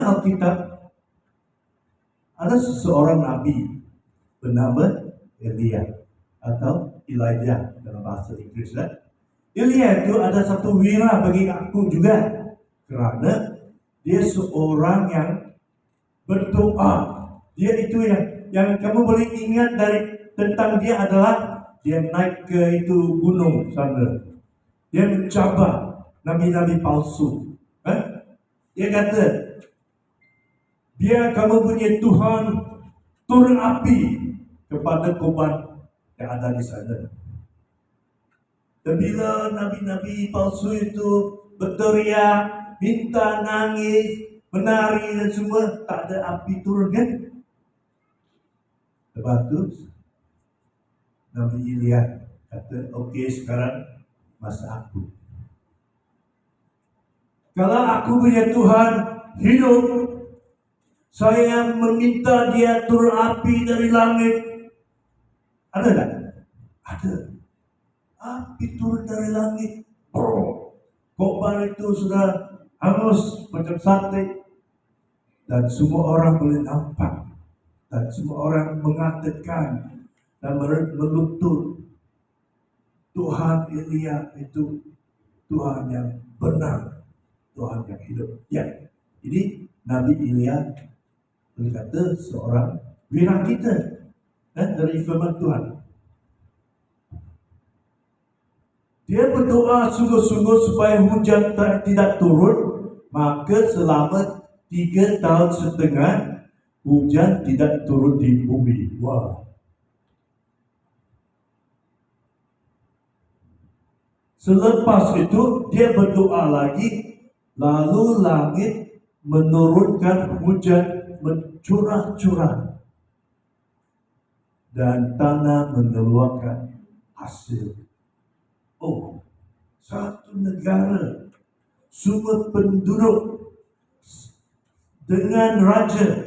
Alkitab ada seseorang nabi bernama Elia atau Elijah dalam bahasa Inggris. Elia itu ada satu wira bagi aku juga, kerana dia seorang yang berdoa. Dia itu yang kamu boleh ingat dari tentang dia adalah dia naik ke itu gunung sana. Dia mencabar nabi-nabi palsu. Dia kata, biar kamu punya Tuhan turun api kepada korban yang ada di sana. Dan bila nabi-nabi palsu itu berteriak, minta, nangis, menari dan semua, tak ada api turun kan? Lepas tu Nabi Elia kata, okey, sekarang masa aku. Kalau aku punya Tuhan hidup, saya meminta dia turun api dari langit. Ada tak? Ada. Api turun dari langit. Korban itu sudah hangus macam sate. Dan semua orang boleh nampak. Dan semua orang mengatakan dan melutut, Tuhan Elia itu Tuhan yang benar, Tuhan yang hidup. Ya, ini Nabi Elia berkata seorang wira kita dari firman Tuhan. Dia berdoa sungguh-sungguh supaya hujan tidak turun, maka selama 3 tahun setengah hujan tidak turun di bumi. Wah. Selepas itu dia berdoa lagi, lalu langit menurunkan hujan mencurah-curah dan tanah mengeluarkan hasil. Oh, satu negara, semua penduduk dengan raja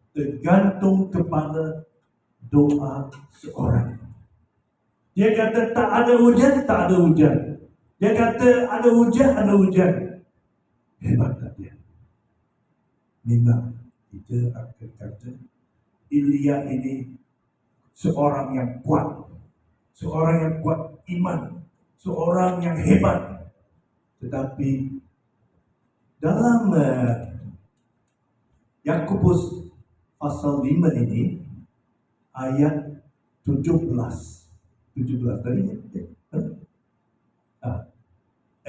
tergantung kepada doa seorang. Dia kata tak ada hujan, tak ada hujan. Dia kata ada hujan, ada hujan. Hebat tak dia? Memang kita akan kata Elia ini seorang yang kuat, seorang yang kuat iman, seorang yang hebat. Tetapi dalam Yakobus pasal 5 ini ayat 17 tadi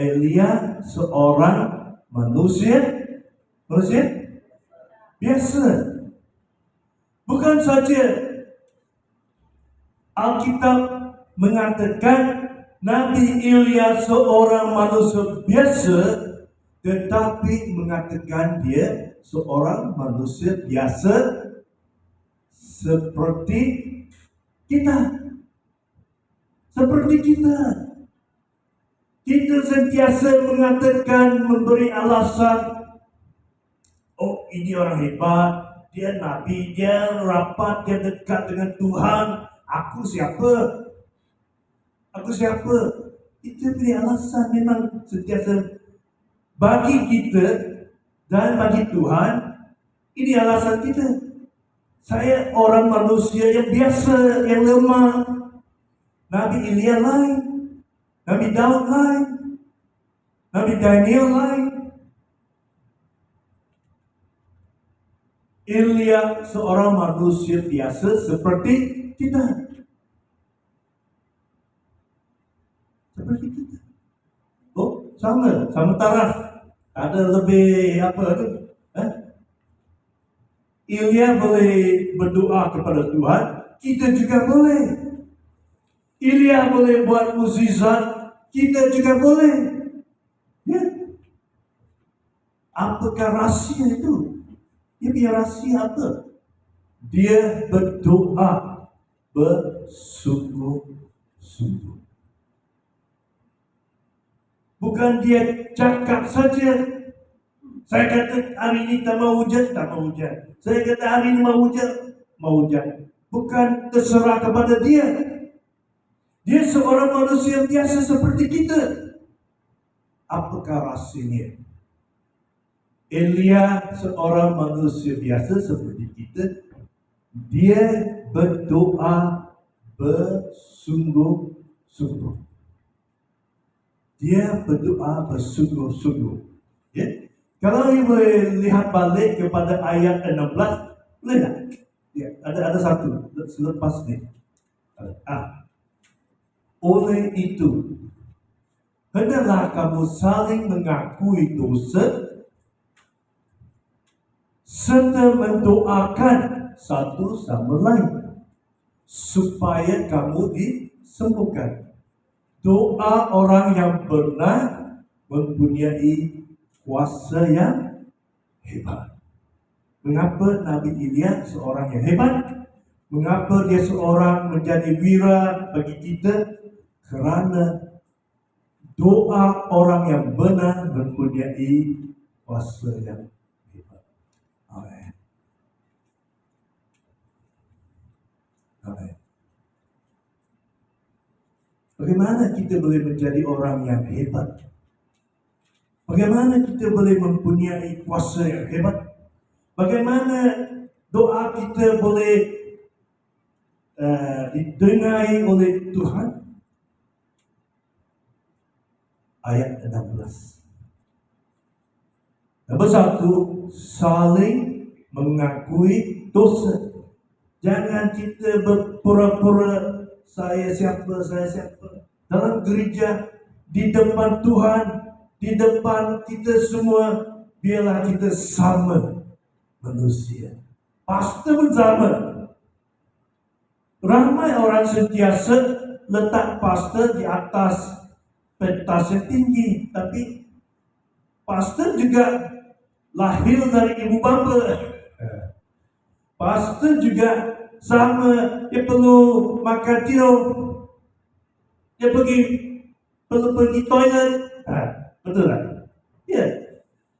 Elia seorang manusia biasa. Bukan saja Alkitab mengatakan Nabi Elia seorang manusia biasa, tetapi mengatakan dia seorang manusia biasa seperti kita. Seperti kita. Kita sentiasa mengatakan, memberi alasan, oh ini orang hebat, dia nabi, dia rapat, dia dekat dengan Tuhan. Aku siapa? Itu beri alasan memang sentiasa bagi kita dan bagi Tuhan. Ini alasan kita. Saya orang manusia yang biasa, yang lemah. Nabi Elia lain, Nabi Daud lain, Nabi Daniel lain. Elia seorang manusia biasa seperti kita. Seperti kita. Oh, sama taraf. Ada lebih apa tu? Elia boleh berdoa kepada Tuhan, kita juga boleh. Elia boleh buat mukjizat, kita juga boleh. Ya. Apakah rahsia itu? Dia punya rahsia apa? Dia berdoa bersungguh-sungguh. Bukan dia cakap saja. Saya kata hari ini tak mau hujan, tak mau hujan. Saya kata hari ini mau hujan. Bukan terserah kepada dia. Dia seorang manusia biasa seperti kita. Apakah rahsianya? Elia seorang manusia biasa seperti kita. Dia berdoa bersungguh-sungguh. Dia berdoa bersungguh-sungguh. Ya? Kalau you boleh lihat balik kepada ayat 16, boleh tak? Ya, ada satu selepas ni. Oleh itu, hendaklah kamu saling mengakui dosa serta mendoakan satu sama lain supaya kamu disembuhkan. Doa orang yang benar mempunyai kuasa yang hebat. Mengapa Nabi Elia seorang yang hebat? Mengapa dia seorang menjadi wira bagi kita? Kerana doa orang yang benar mempunyai kuasa yang hebat. Amin. Amin. Bagaimana kita boleh menjadi orang yang hebat? Bagaimana kita boleh mempunyai kuasa yang hebat? Bagaimana doa kita boleh didengari oleh Tuhan? Ayat 16. Nombor 1, saling mengakui dosa. Jangan kita berpura-pura saya siapa. Dalam gereja, di depan Tuhan, di depan kita semua, biarlah kita sama manusia. Pastor pun sama. Ramai orang sentiasa letak pastor di atas pentas yang tinggi, tapi pastor juga lahir dari ibu bapa. Pastor juga sama, dia perlu makan tidur, dia perlu pergi toilet. Betul tak? Ya.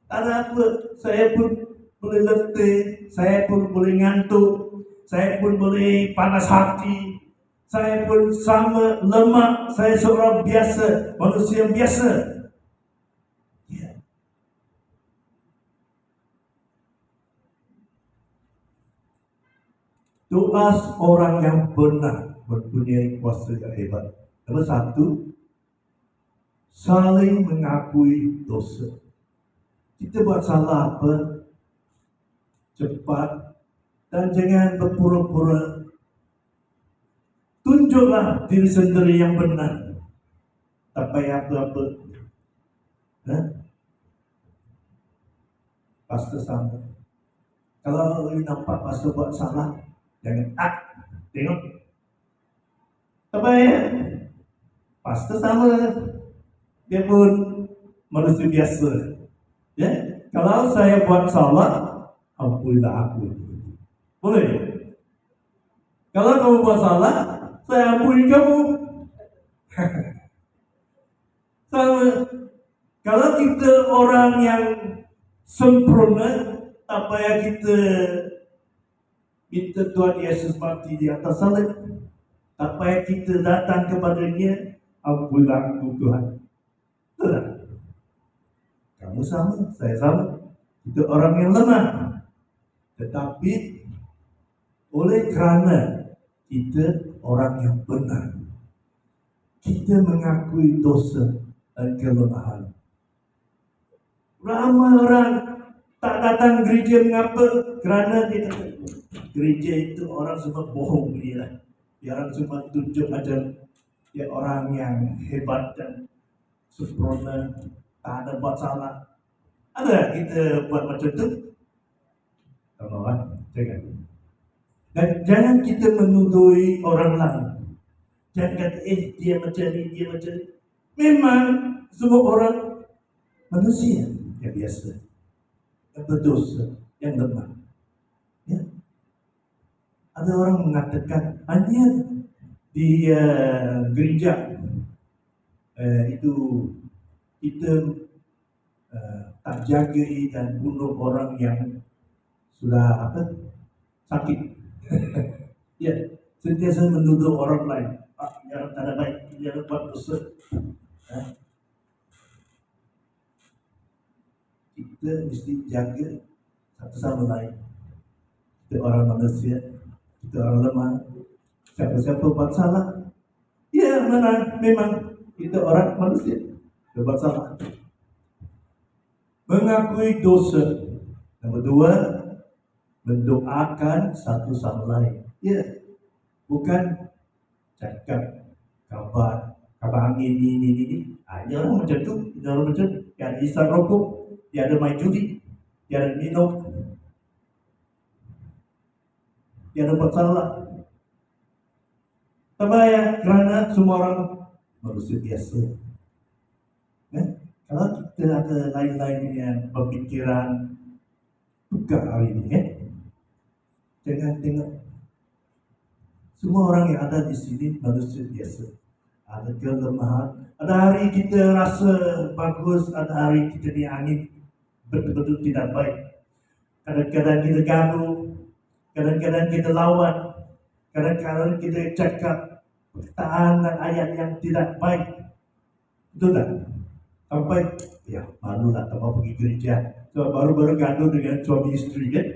Tak ada apa, saya pun boleh letih, saya pun boleh ngantuk, saya pun boleh panas hati, saya pun sama lemak, saya seorang biasa, manusia biasa. Ya. Doa orang yang benar mempunyai kuasa yang hebat. Nombor 1, saling mengakui dosa. Kita buat salah apa? Cepat dan jangan berpura-pura. Tunjuklah diri sendiri yang benar. Tak payah apa-apa. Pastor sama. Kalau you nampak pastor buat salah, jangan tengok. Tak payah. Pastor sama. Dia pun manusia biasa. Ya? Kalau saya buat salah, ampunilah aku. Boleh? Kalau kamu buat salah, saya ampuni kamu. Sama. Kalau kita orang yang sempurna, tak payah kita minta Tuhan Yesus mati di atas salib. Tak payah kita datang kepadanya, ampunilah aku Tuhan. Betul tak? Kamu sama, saya sama. Kita orang yang lemah. Tetapi oleh kerana kita orang yang benar, kita mengakui dosa dan kelemahan. Ramai orang tak datang gereja, mengapa? Kerana dia kata gereja itu orang semua bohong dia lah. Dia orang semua tunjuk macam dia orang yang hebat dan sempurna, tak ada buat salah. Ada kita buat macam tu? Tolonglah, jangan. Dan jangan kita menuduhi orang lain. Jangan kata, dia macam ni, dia macam ni. Memang semua orang manusia yang biasa, yang berdosa, yang lemah. Ya. Ada orang mengatakan hanya di gereja itu kita tak jaga dan bunuh orang yang sudah sakit. Ya, sentiasa menuduh orang lain. Yang tak ada baik, yang buat dosa. kita mesti jaga satu sama lain. Kita orang manusia, kita orang lemah. Siapa-siapa buat salah, ya memang kita orang manusia buat salah. Mengakui dosa. Yang kedua, mendoakan satu sama lain. Ya, bukan cakap kabar angin ini. Ada orang macam tu, ada orang macam yang ada isap rokok, dia ada main judi, dia ada minum, dia ada buat salah. Tak payah, kerana semua orang manusia biasa. Kalau kita ada lain-lain yang pemikiran tukar hari ini, jangan tengok semua orang yang ada di sini manusia biasa. Ada kelemahan. Ada hari kita rasa bagus, ada hari kita ni angin betul-betul tidak baik. Kadang-kadang kita gaduh, kadang-kadang kita lawan, kadang-kadang kita cakap perkataan dan ayat yang tidak baik. Betul tak? Sampai ya malulah tak mau pergi gereja. So, baru-baru gaduh dengan suami isteri kan?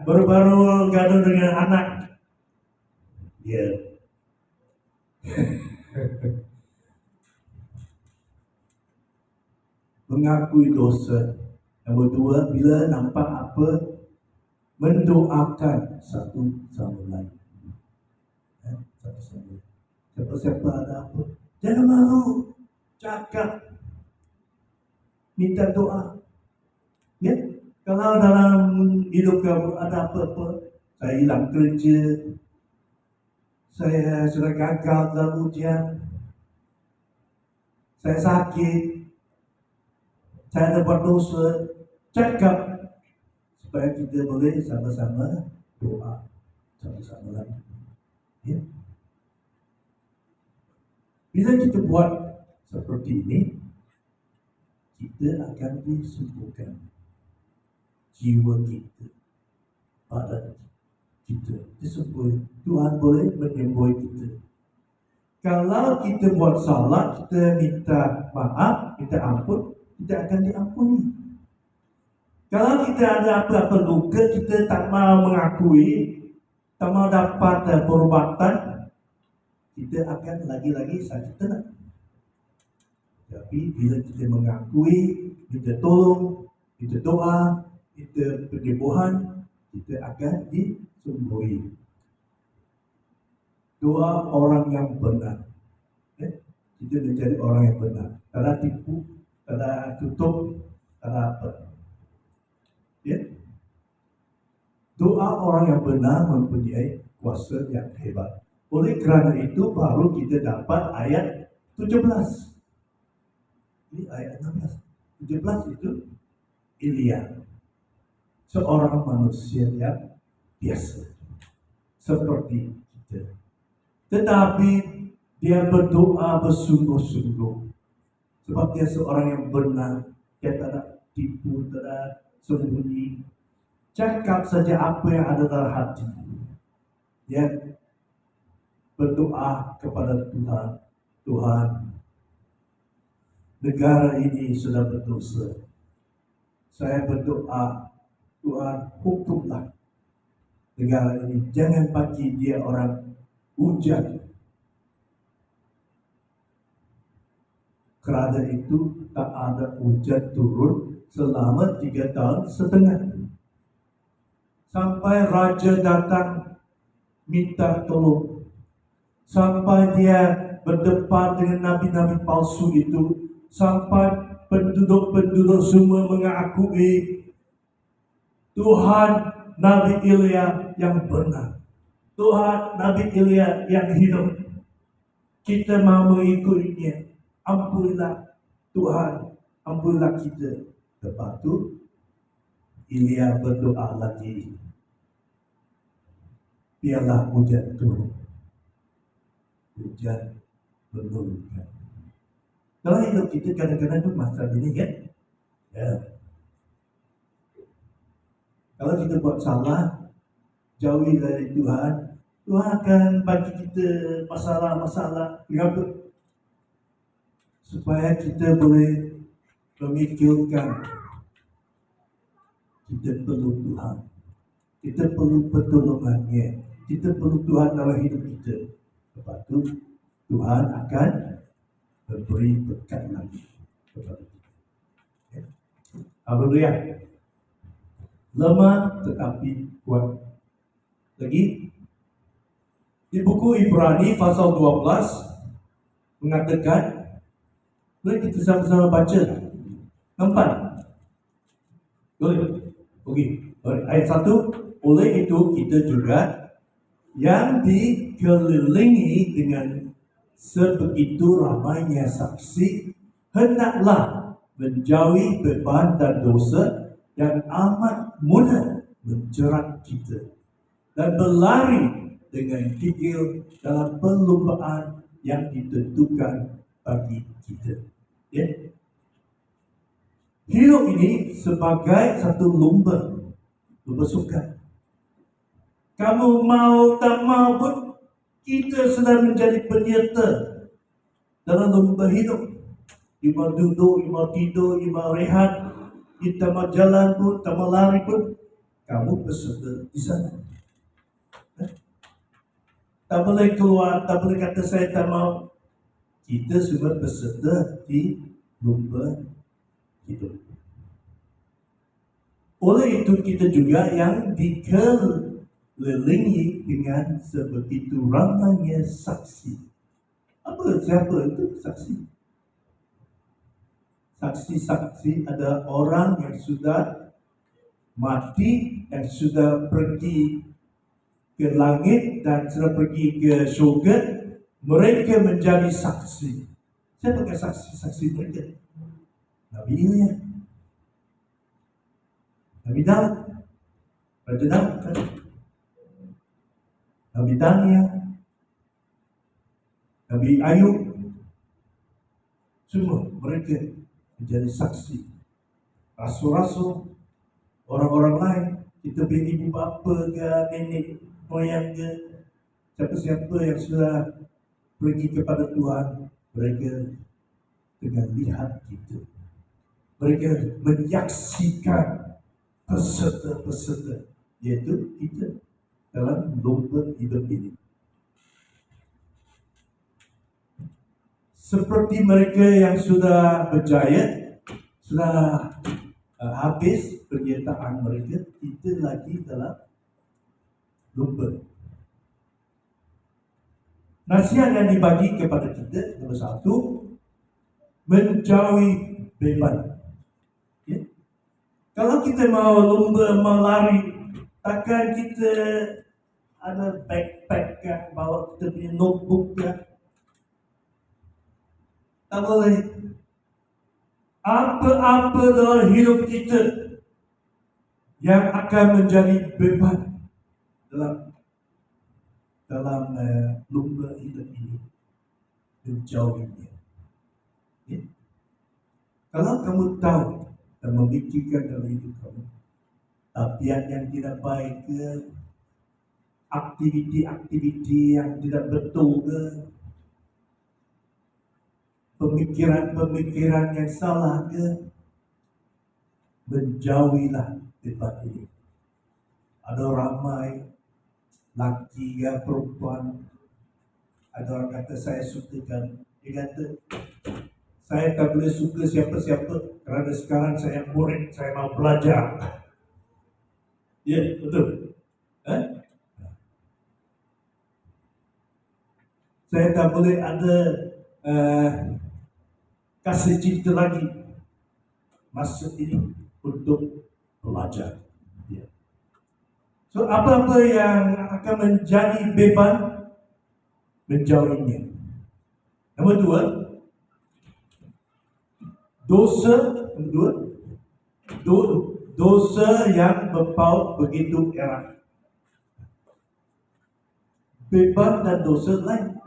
Baru-baru gaduh dengan anak. Ya. Mengakui dosa. Yang kedua, bila nampak apa, mendoakan satu sama lain. Satu sama lain. Siapa-siapa ada apa, jangan malu, cakap, minta doa. Ya, kalau dalam hidup kamu ada apa-apa, saya hilang kerja, saya sudah gagal dalam ujian, saya sakit, saya ada buat dosa, cakap supaya kita boleh sama-sama doa satu sama lain. Ya. Bila kita buat seperti ini, kita akan disembuhkan jiwa kita, badan kita disembuhkan. Tuhan boleh menyembuhi kita. Kalau kita buat salah, kita minta maaf, minta ampun, kita akan diampuni. Kalau kita ada apa-apa luka, kita tak mau mengakui, tak mau dapat perubatan, kita akan lagi-lagi sakit tenang. Tapi bila kita mengakui, kita tolong, kita doa, kita penyembuhan, kita akan disembuhi. Doa orang yang benar. Kita menjadi orang yang benar. Tak ada tipu, tak ada tutup, tak ada apa. Ya? Doa orang yang benar mempunyai kuasa yang hebat. Oleh kerana itu baru kita dapat ayat 17. Ini ayat 16. 17 itu Elia, seorang manusia yang biasa seperti kita, tetapi dia berdoa bersungguh-sungguh sebab dia seorang yang benar. Dia tak ada tipu, tak ada sembunyi, cakap saja apa yang ada dalam hati. Dia berdoa kepada Tuhan, Tuhan, negara ini sudah berdosa. Saya berdoa, Tuhan, hukumlah negara ini. Jangan bagi dia orang hujan. Kerana itu tak ada hujan turun selama 3 tahun setengah. Sampai raja datang minta tolong. Sampai dia berdepan dengan nabi-nabi palsu itu. Sampai penduduk-penduduk semua mengakui Tuhan Nabi Elia yang benar. Tuhan Nabi Elia yang hidup. Kita mahu mengikutinya. Ampunilah Tuhan, ampunilah kita. Lepas tu Elia berdoa lagi, biarlah hujan turun. Hujan menurunkan. Dalam hidup kita kadang-kadang tu masalah ini kan. Ya. Kalau kita buat salah, jauhi dari Tuhan, Tuhan akan bagi kita masalah-masalah. Kenapa? Supaya kita boleh memikirkan kita perlu Tuhan. Kita perlu pertolongannya. Kita perlu Tuhan dalam hidup kita. Lepas itu Tuhan akan memberi berkat lagi kepada kita. Ya. Haleluya. Lemah tetapi kuat. Lagi di buku Ibrani pasal 12 mengatakan, mari kita sama-sama baca. Nampak? Boleh? Okey. Ayat 1, oleh itu kita juga yang dikelilingi dengan sebegitu ramainya saksi, hendaklah menjauhi beban dan dosa yang amat mudah menjerat kita, dan berlari dengan gigil dalam perlombaan yang ditentukan bagi kita. Ya? Hidup ini sebagai satu lomba sukan. Kamu mau tak mau pun, kita sedang menjadi penyerta dalam lomba hidup. Ima duduk, ima tidur, ima rehat, kita mau jalan pun, tak mau lari pun, kamu peserta di sana. Tak boleh keluar, tak boleh kata saya tak mau. Kita semua peserta di lomba hidup. Oleh itu kita juga yang dikelilingi dengan sebegitu ramainya saksi. Siapa itu saksi? Saksi-saksi ada orang yang sudah mati, yang sudah pergi ke langit dan sudah pergi ke syurga. Mereka menjadi saksi. Siapakah saksi-saksi mereka? Nabi Ilya, Nabi Daud, Raja Daud, Nabi Daniel, Nabi Ayub. Semua mereka menjadi saksi. Rasul-rasul, orang-orang lain, kita punya ibu bapa ke, nenek moyang ke, siapa-siapa yang sudah pergi kepada Tuhan, mereka dengan lihat kita. Mereka menyaksikan peserta-peserta, iaitu kita dalam lomba hidup ini. Seperti mereka yang sudah berjaya, sudah habis penyertaan mereka, kita lagi dalam lomba. Nasihat yang dibagi kepada kita, nomor 1, menjauhi beban. Ya? Kalau kita mau lomba, mau lari, takkan kita ada backpack kan, bawa kita punya notebook kan? Tak boleh. Apa-apa dalam hidup kita yang akan menjadi beban dalam lomba hidup ini, menjauhinya. Ya? Kalau kamu tahu dan memikirkan dalam hidup kamu tabiat yang tidak baik ke, aktiviti-aktiviti yang tidak betul ke, pemikiran-pemikiran yang salah ke, menjauhilah beban ini. Ada ramai laki ya perempuan, ada orang kata saya sukakan, dia kata saya tak boleh suka siapa-siapa kerana sekarang saya murid, saya mau belajar. Ya, betul. Saya tak boleh ada kasih cinta lagi masa ini untuk belajar. Ya. So apa-apa yang akan menjadi beban, menjauhinya. Nomor 2, dosa yang berpaut begitu erat. Beban dan dosa lain.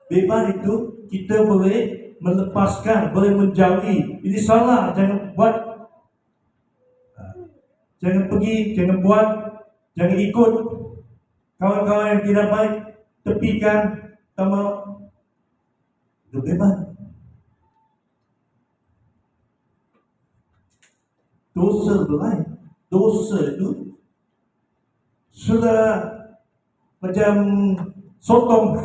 Beban itu kita boleh melepaskan, boleh menjauhi. Ini salah, jangan buat. Jangan pergi, jangan buat, jangan ikut. Kawan-kawan yang tidak baik, tepikan, tak mau. Itu beban. Dosa lain. dosa itu sudah macam sotong.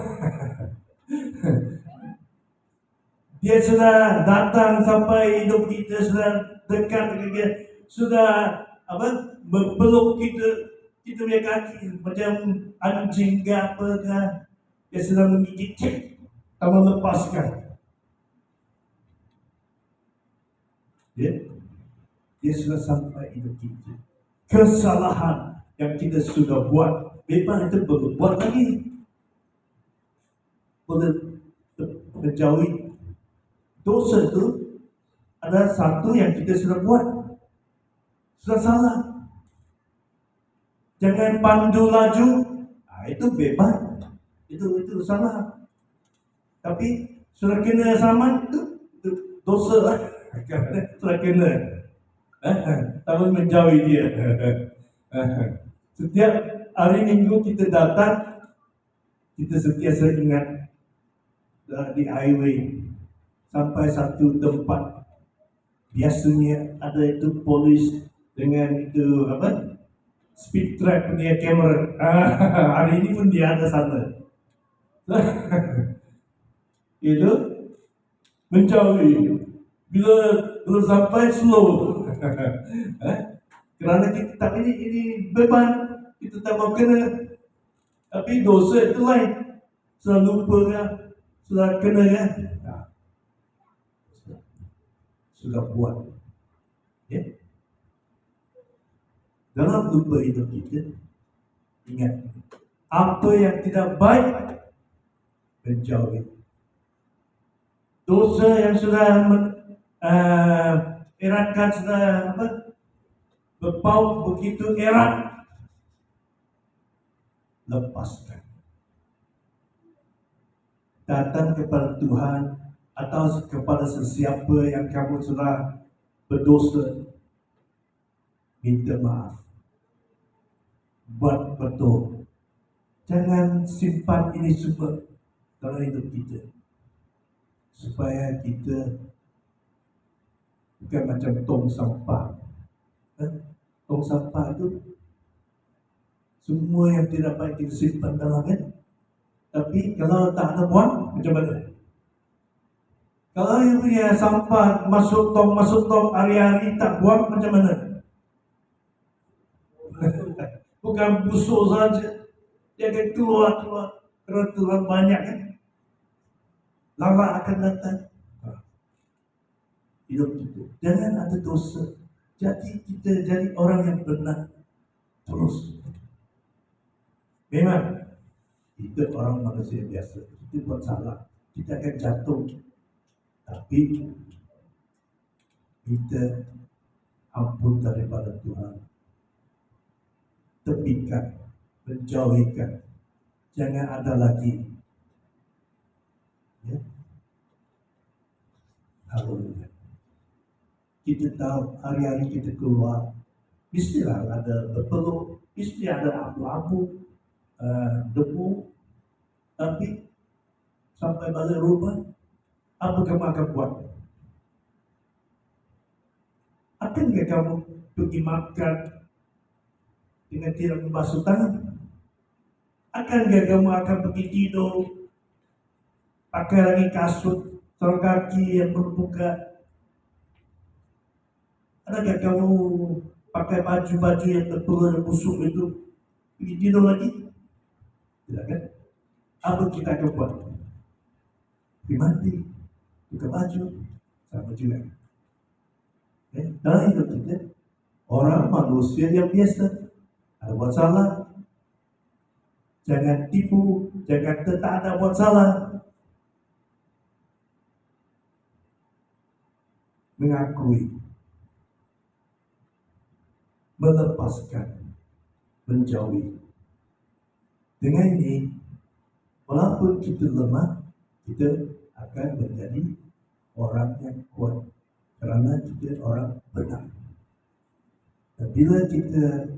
Dia sudah datang sampai hidup kita, sudah dekat dengan dia, sudah apa berpeluk kita punya kaki macam anjing ke apa ke, dia sudah menggigit, tak melepaskan. Dia sudah sampai hidup kita. Kesalahan yang kita sudah buat, memang itu berbuat lagi, boleh menjauhi. Dosa itu ada satu yang kita sudah buat, sudah salah. Jangan pandu laju, itu bebas, itu salah. Tapi sudah kena saman itu dosa lah. Sudah kena, tapi menjauhi dia. Setiap hari Minggu kita datang, kita sentiasa ingat di highway sampai satu tempat, biasanya ada itu polis dengan itu apa speed trap punya kamera. Hari ini pun dia ada sana. Itu menjauhi, bila belum sampai slow. Kerana kita tak ini beban, kita tak mau kena. Tapi dosa itu lain, sudah lupa kan, sudah kena kan, sudah buat. Dalam lupa hidup kita, ingat, apa yang tidak baik menjauhi. Dosa yang sudah eratkan, sudah berpaut begitu erat, lepaskan. Datang kepada Tuhan atau kepada sesiapa yang kamu sudah berdosa, minta maaf, buat betul. Jangan simpan ini semua dalam hidup kita, supaya kita bukan macam tong sampah. Tong sampah itu semua yang tidak baik kita simpan dalamnya. Tapi kalau tak ada buang, macam mana? Kalau yang punya sampah masuk tong hari-hari tak buang, macam mana? Bukan busuk saja, dia akan keluar. Kalau keluar banyak kan, lama akan datang. Hidup itu jangan ada dosa. Jadi kita jadi orang yang benar terus. Memang kita orang manusia biasa, kita buat salah, kita akan jatuh. Tapi kita ampun daripada Tuhan, tepikan, menjauhikan, jangan ada lagi. Ya. Haleluya. Kita tahu hari-hari kita keluar, mestilah ada berpeluk, mesti ada abu-abu, debu. Tapi sampai balik rumah, apa kamu akan buat? Akankah kamu pergi makan dengan tidak membasuh tangan? Akankah kamu akan pergi tidur pakai lagi kasut, sarung kaki yang berbuka? Adakah kamu pakai baju-baju yang tertulis dan busuk itu pergi tidur lagi? Tidak kan? Apa kita akan buat? Pergi mandi, buka baju, sama juga. Dalam hidup kita, orang manusia yang biasa, ada buat salah, jangan tipu, jangan tak ada buat salah. Mengakui, melepaskan, menjauhi. Dengan ini, walaupun kita lemah, kita akan menjadi orang yang kuat, kerana kita orang benar. Dan bila kita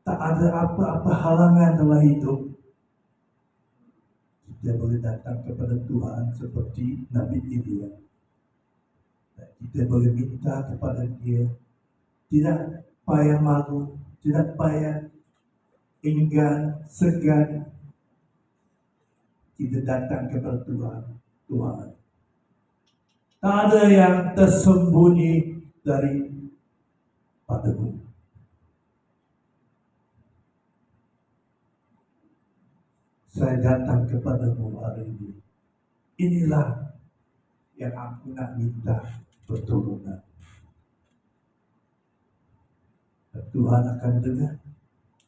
tak ada apa-apa halangan dalam hidup, kita boleh datang kepada Tuhan seperti Nabi Elia. Kita boleh minta kepada dia, tidak payah malu, tidak payah enggan, segan. Kita datang kepada Tuhan. Tuhan, tak ada yang tersembunyi dari padamu. Saya datang kepadamu hari ini. Inilah yang aku nak minta pertolongan. Dan Tuhan akan dengar,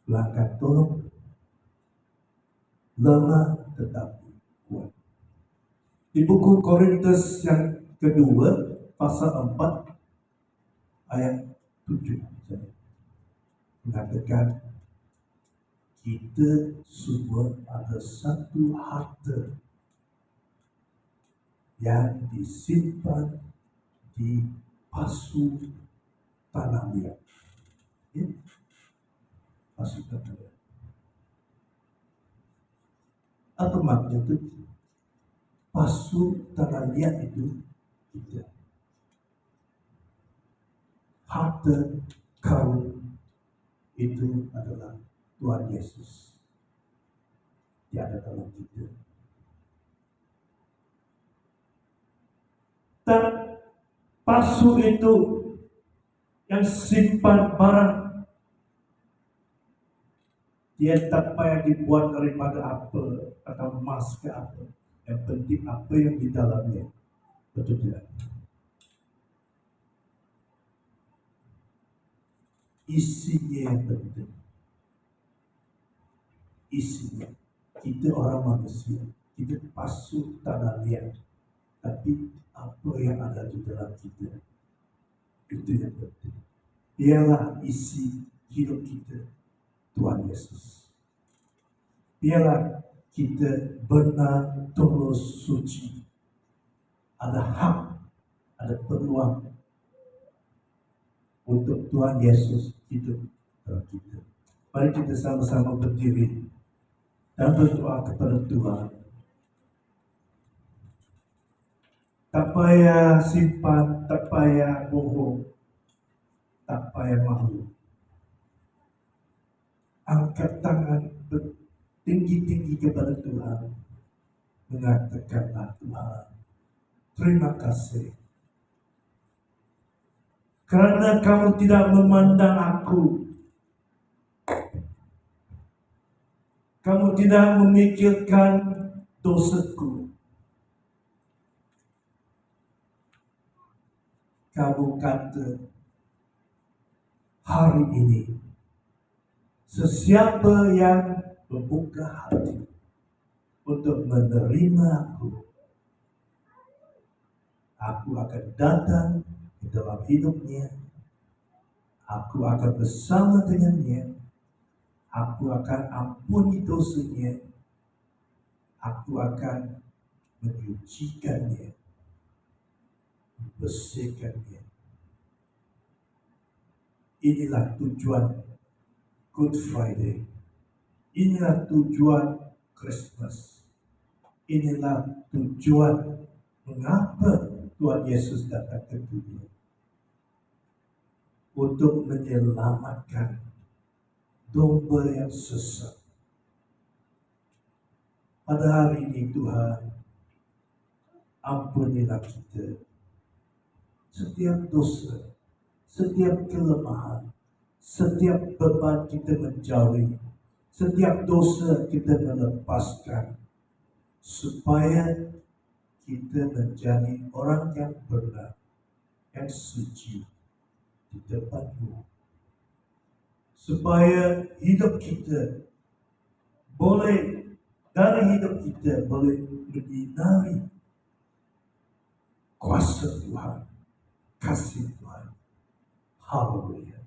Tuhan akan tolong. Lemah tetapi kuat. Di buku Korintus yang kedua, pasal 4, ayat 7, mengatakan, kita semua ada satu harta yang disimpan di pasu tanah liat. Ya? Pasu tanah liat. Apa maksudnya itu? Pasu tanah liat itu kita. Harta karun itu adalah Tuhan Yesus. Dia ada dalam kita. Dan pasu itu yang simpan barang, dia tak payah dibuat daripada apa atau emas ke apa. Yang penting apa yang di dalamnya. Betul tidak? Isinya yang penting. Isinya. Kita orang manusia, kita pasu tanah liat. Tapi apa yang ada di dalam kita, itu yang penting. Biarlah isi hidup kita Tuhan Yesus. Biarlah kita benar, tulus, suci. Ada hak, ada peluang untuk Tuhan Yesus hidup dalam kita. Mari kita sama-sama berdiri dan berdoa kepada Tuhan. Tak payah simpan, tak payah bohong, tak payah malu. Angkat tangan tinggi-tinggi kepada Tuhan. Mengatakanlah, Tuhan, terima kasih. Karena kamu tidak memandang aku. Kamu tidak memikirkan dosaku. Kamu kata, hari ini, sesiapa yang membuka hati untuk menerima aku akan datang ke dalam hidupnya, aku akan bersama dengannya, aku akan ampuni dosanya, aku akan menyucikannya, membersihkannya. Inilah tujuan Good Friday. Inilah tujuan Christmas. Inilah tujuan mengapa Tuhan Yesus datang ke dunia. Untuk menyelamatkan domba yang sesat. Pada hari ini Tuhan, ampunilah kita. Setiap dosa, setiap kelemahan, setiap beban kita menjauhi, setiap dosa kita melepaskan, supaya kita menjadi orang yang benar, yang suci di depan-Mu. Supaya hidup kita boleh, dari hidup kita boleh menyinari kuasa Tuhan, kasih Tuhan. Haleluya.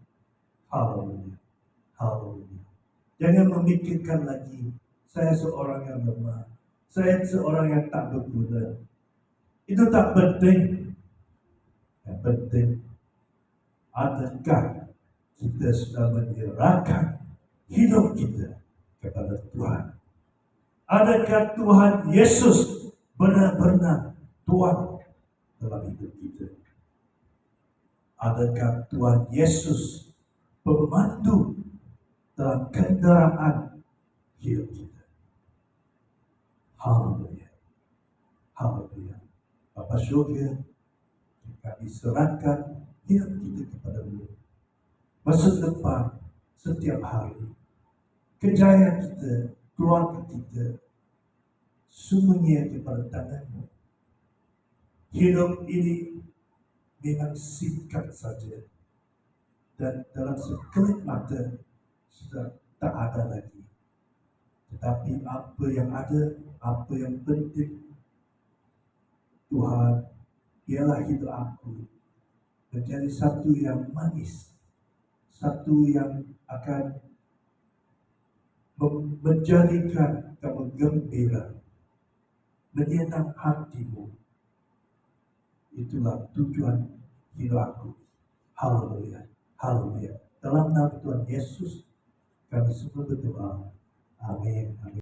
Haleluya. Haleluya. Jangan memikirkan lagi, saya seorang yang lemah, saya seorang yang tak berguna. Itu tak penting. Yang penting, adakah kita sudah menyerahkan hidup kita kepada Tuhan? Adakah Tuhan Yesus benar-benar Tuhan dalam hidup kita? Adakah Tuhan Yesus pemandu dalam kendaraan hidup kita. Haleluya. Haleluya. Bapa Surga, kami serahkan hidup kita kepada-Mu. Masa depan setiap hari, kejayaan kita, keluarga kita, semuanya kepada tangan-Mu. Hidup ini memang singkat saja, dan dalam sekelip mata sudah tak ada lagi. Tetapi apa yang ada, apa yang penting, Tuhan, ialah hidup aku menjadi satu yang manis, satu yang akan menjadikan kamu gembira, menyenang hatimu. Itulah tujuan hidup aku. Haleluya. Haleluya. Dalam nama Tuhan Yesus kami semua berdoa. Amin. Amin.